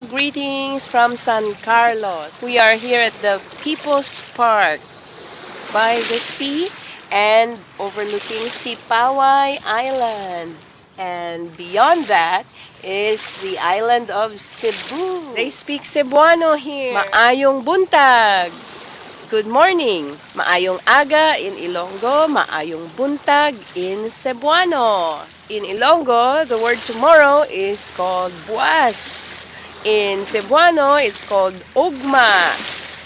Greetings from San Carlos. We are here at the People's Park by the sea and overlooking Sipaway Island. And beyond that is the island of Cebu. They speak Cebuano here. Maayong buntag. Good morning. Maayong aga in Ilonggo, maayong buntag in Cebuano. In Ilonggo, the word tomorrow is called buwas. In Cebuano, it's called ugma.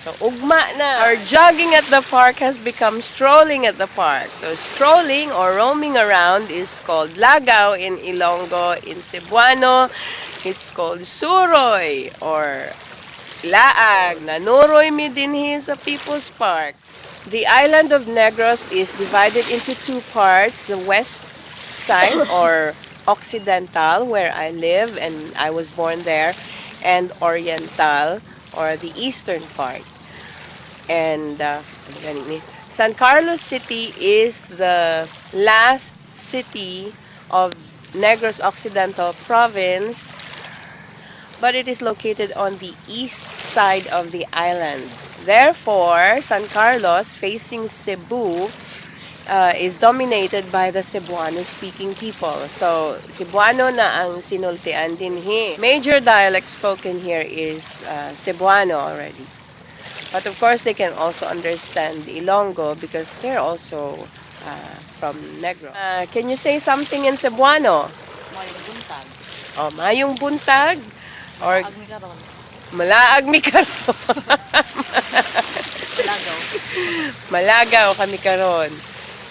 So, ugma na. Our jogging at the park has become strolling at the park. So, strolling or roaming around is called lagaw in Ilonggo. In Cebuano, it's called suroy or laag. Nanuroy mi dinhi sa People's Park. The island of Negros is divided into two parts. The west side or occidental, where I live and I was born there, and oriental or the eastern part. And San Carlos City is the last city of Negros Occidental Province, but it is located on the east side of the island. Therefore, San Carlos, facing Cebu, is dominated by the Cebuano-speaking people. So, Cebuano na ang sinultian dinhi. Major dialect spoken here is Cebuano already. But of course, they can also understand Ilonggo because they're also from Negros. Can you say something in Cebuano? Mayong buntag. Oh, mayong buntag? Or Malaag mi karon. malaag mi karon. Malagaw. Malagaw kami karon.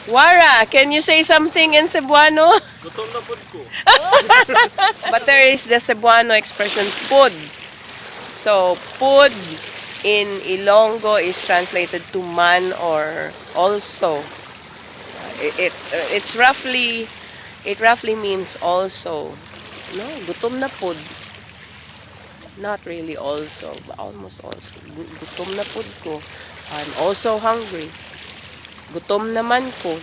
Wara, can you say something in Cebuano? Gutom na po ko. But there is the Cebuano expression pud. So, pud in Ilonggo is translated to man or also. It roughly means also. No, gutom na pud. Not really also, but almost also. Gutom na pud ko. I'm also hungry. Gutom naman ko.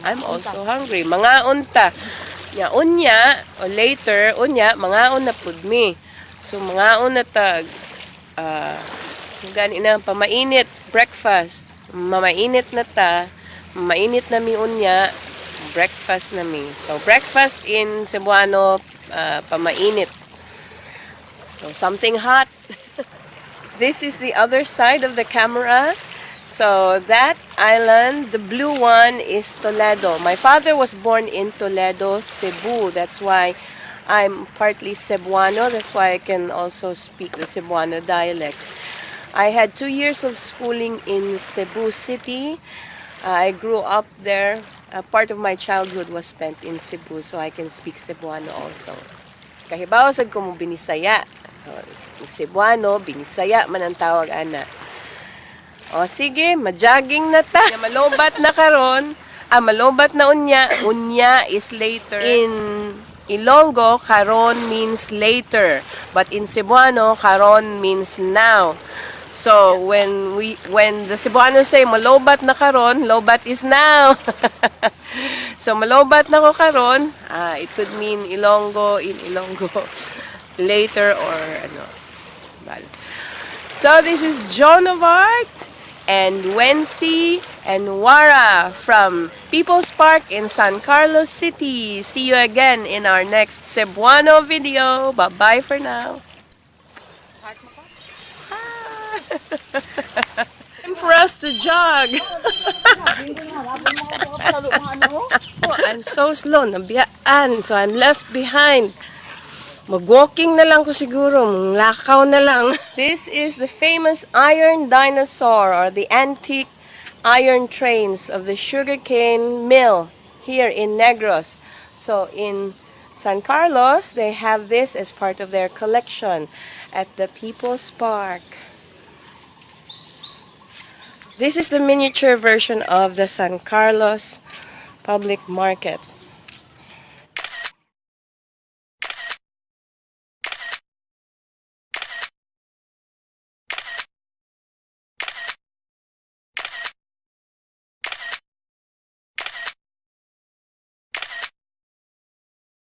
I'm also hungry. Mga unta. Nya unya o later unya mga una pud mi. So mga una tag gani na pamainit breakfast. Mamainit na ta. Mainit na mi unya breakfast na mi. So breakfast in Cebuano pamainit. So something hot. This is the other side of the camera. So that island, the blue one, is Toledo. My father was born in Toledo, Cebu. That's why I'm partly Cebuano. That's why I can also speak the Cebuano dialect. I had 2 years of schooling in Cebu City. I grew up there. Part of my childhood was spent in Cebu, so I can speak Cebuano also. Kahibaw sad ko mo binisaya. Cebuano, binisaya man ang tawag ana. O sige, ma-jogging na ta. Malobat na karon. Malobat na unya. Unya is later. In Ilonggo, karon means later. But in Cebuano, karon means now. So when the Cebuanos say malobat na karon, lobat is now. So malobat na ko karon, it could mean Ilonggo, in Ilonggo later or ano. So this is Joan of Arc and Wency and Wara from People's Park in San Carlos City. See you again in our next Cebuano video. Bye-bye for now. Time for us to jog. Oh, I'm so slow. Nabiyaan. So I'm left behind. Mag-walking na lang ko siguro. Lakaw na lang. This is the famous iron dinosaur or the antique iron trains of the sugarcane mill here in Negros. So in San Carlos, they have this as part of their collection at the People's Park. This is the miniature version of the San Carlos Public Market.